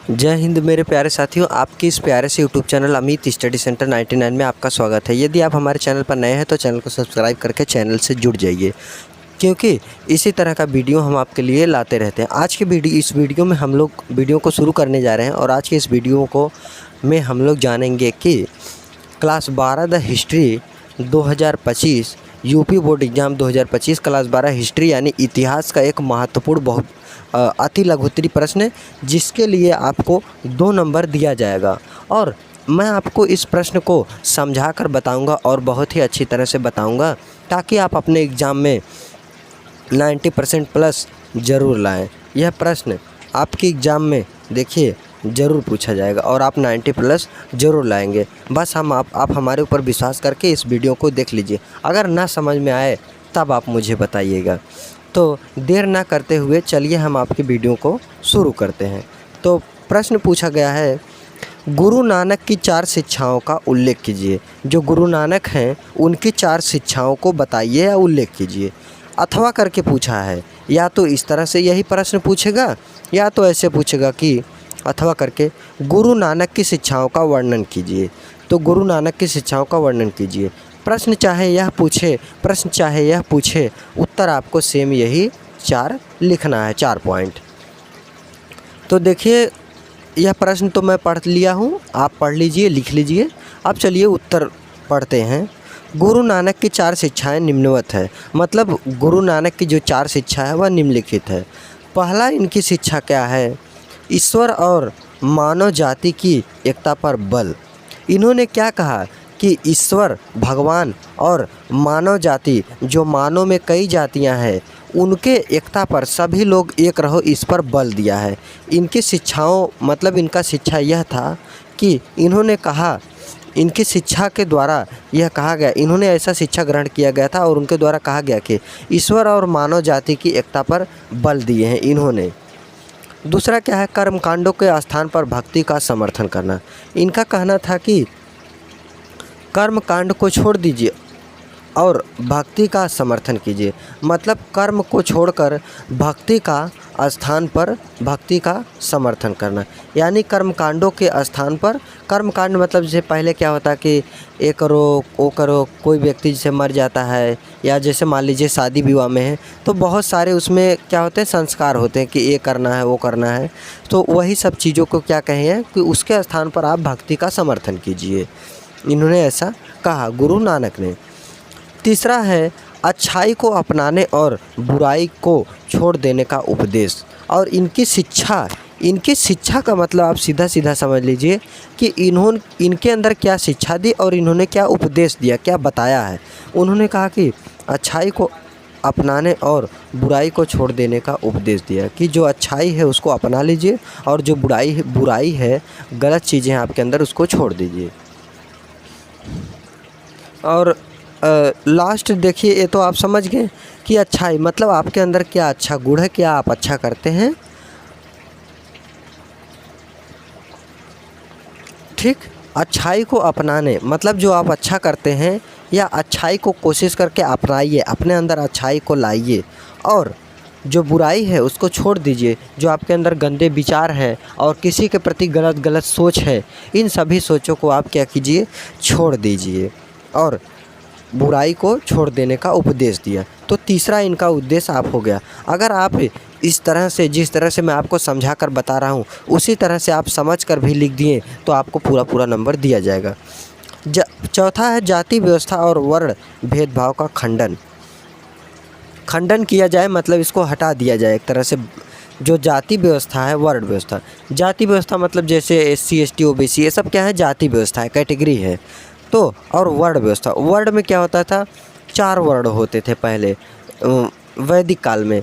जय हिंद मेरे प्यारे साथियों, आपके इस प्यारे से YouTube channel Amit study centre 99 में आपका स्वागत है। यदि आप हमारे चैनल पर नए हैं तो चैनल को सब्सक्राइब करके चैनल से जुड़ जाइए, क्योंकि इसी तरह का वीडियो हम आपके लिए लाते रहते हैं। आज के इस वीडियो में हम लोग वीडियो को शुरू करने जा रहे हैं और आज के इस वीडियो को में हम लोग जानेंगे कि class 12 the history 2025 UP board exam 2025 class 12 history यानी इतिहास का एक महत्वपूर्ण अति लघुत्तरी प्रश्न है, जिसके लिए आपको 2 नंबर दिया जाएगा। और मैं आपको इस प्रश्न को समझा कर बताऊँगा और बहुत ही अच्छी तरह से बताऊँगा, ताकि आप अपने एग्ज़ाम में 90% प्लस ज़रूर लाएं। यह प्रश्न आपके एग्ज़ाम में देखिए ज़रूर पूछा जाएगा और आप 90 प्लस ज़रूर लाएंगे। बस आप हमारे ऊपर विश्वास करके इस वीडियो को देख लीजिए। अगर ना समझ में आए तब आप मुझे बताइएगा। तो देर ना करते हुए चलिए हम आपकी वीडियो को शुरू करते हैं। तो प्रश्न पूछा गया है, गुरु नानक की 4 शिक्षाओं का उल्लेख कीजिए। जो गुरु नानक हैं उनकी 4 शिक्षाओं को बताइए या उल्लेख कीजिए। अथवा करके पूछा है, या तो इस तरह से यही प्रश्न पूछेगा या तो ऐसे पूछेगा कि अथवा करके गुरु नानक की शिक्षाओं का वर्णन कीजिए। तो गुरु नानक की शिक्षाओं का वर्णन कीजिए। प्रश्न चाहे यह पूछे, उत्तर आपको सेम यही 4 लिखना है, 4 पॉइंट। तो देखिए यह प्रश्न तो मैं पढ़ लिया हूँ, आप पढ़ लीजिए, लिख लीजिए। अब चलिए उत्तर पढ़ते हैं। गुरु नानक की 4 शिक्षाएं निम्नवत है, मतलब गुरु नानक की जो 4 शिक्षा है वह निम्नलिखित है। पहला इनकी शिक्षा क्या है? ईश्वर और मानव जाति की एकता पर बल। इन्होंने क्या कहा कि ईश्वर भगवान और मानव जाति, जो मानव में कई जातियां हैं, उनके एकता पर सभी लोग एक रहो, इस पर बल दिया है। इनकी शिक्षाओं मतलब इनका शिक्षा यह था कि इन्होंने कहा, इनकी शिक्षा के द्वारा यह कहा गया, इन्होंने ऐसा शिक्षा ग्रहण किया गया था और उनके द्वारा कहा गया कि ईश्वर और मानव जाति की एकता पर बल दिए हैं इन्होंने। दूसरा क्या है? कर्मकांडों के स्थान पर भक्ति का समर्थन करना। इनका कहना था कि कर्मकांड को छोड़ दीजिए और भक्ति का समर्थन कीजिए, मतलब कर्म को छोड़कर भक्ति का स्थान पर भक्ति का समर्थन करना। यानी कर्मकांडों के स्थान पर, कर्मकांड मतलब जैसे पहले क्या होता कि ये करो वो करो, कोई व्यक्ति जैसे मर जाता है या जैसे मान लीजिए शादी विवाह में है तो बहुत सारे उसमें क्या होते हैं, संस्कार होते हैं कि ये करना है वो करना है। तो वही सब चीज़ों को क्या कहे हैं कि उसके स्थान पर आप भक्ति का समर्थन कीजिए। इन्होंने ऐसा कहा गुरु नानक ने। तीसरा है अच्छाई को अपनाने और बुराई को छोड़ देने का उपदेश। और इनकी शिक्षा का मतलब आप सीधा सीधा समझ लीजिए कि इनके अंदर क्या शिक्षा दी और इन्होंने क्या उपदेश दिया, क्या बताया है। उन्होंने कहा कि अच्छाई को अपनाने और बुराई को छोड़ देने का उपदेश दिया कि जो अच्छाई है उसको अपना लीजिए और जो बुराई है, गलत चीज़ें हैं आपके अंदर, उसको छोड़ दीजिए। और लास्ट देखिए, ये तो आप समझ गए कि अच्छाई मतलब आपके अंदर क्या अच्छा गुण है, क्या आप अच्छा करते हैं। ठीक, अच्छाई को अपनाने मतलब जो आप अच्छा करते हैं या अच्छाई को कोशिश करके अपनाइए, अपने अंदर अच्छाई को लाइए। और जो बुराई है उसको छोड़ दीजिए, जो आपके अंदर गंदे विचार हैं और किसी के प्रति गलत सोच है, इन सभी सोचों को आप क्या कीजिए, छोड़ दीजिए और बुराई को छोड़ देने का उपदेश दिया। तो तीसरा इनका उद्देश्य आप हो गया। अगर आप इस तरह से, जिस तरह से मैं आपको समझा कर बता रहा हूँ, उसी तरह से आप समझ कर भी लिख दिए तो आपको पूरा नंबर दिया जाएगा। चौथा है जाति व्यवस्था और वर्ण भेदभाव का खंडन किया जाए, मतलब इसको हटा दिया जाए एक तरह से। जो जाति व्यवस्था है, वर्ण व्यवस्था, जाति व्यवस्था मतलब जैसे SC ST OBC ये सब क्या है, जाति व्यवस्था है, कैटेगरी है। तो और वर्ण व्यवस्था, वर्ण में क्या होता था, 4 वर्ण होते थे पहले वैदिक काल में।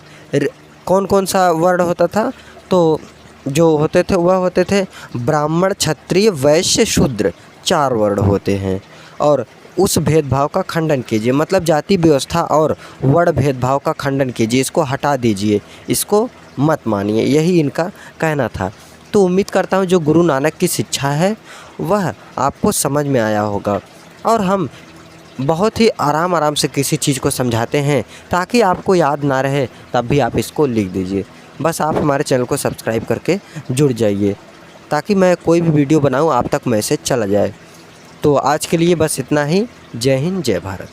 कौन कौन सा वर्ण होता था? तो जो होते थे वह होते थे ब्राह्मण, क्षत्रिय, वैश्य, शूद्र, 4 वर्ण होते हैं। और उस भेदभाव का खंडन कीजिए, मतलब जाति व्यवस्था और वर्ण भेदभाव का खंडन कीजिए, इसको हटा दीजिए, इसको मत मानिए, यही इनका कहना था। तो उम्मीद करता हूँ जो गुरु नानक की शिक्षा है वह आपको समझ में आया होगा। और हम बहुत ही आराम से किसी चीज़ को समझाते हैं ताकि आपको याद ना रहे, तब भी आप इसको लिख दीजिए। बस आप हमारे चैनल को सब्सक्राइब करके जुड़ जाइए। ताकि मैं कोई भी वीडियो बनाऊँ आप तक मैसेज चला जाए। तो आज के लिए बस इतना ही। जय हिंद, जय भारत।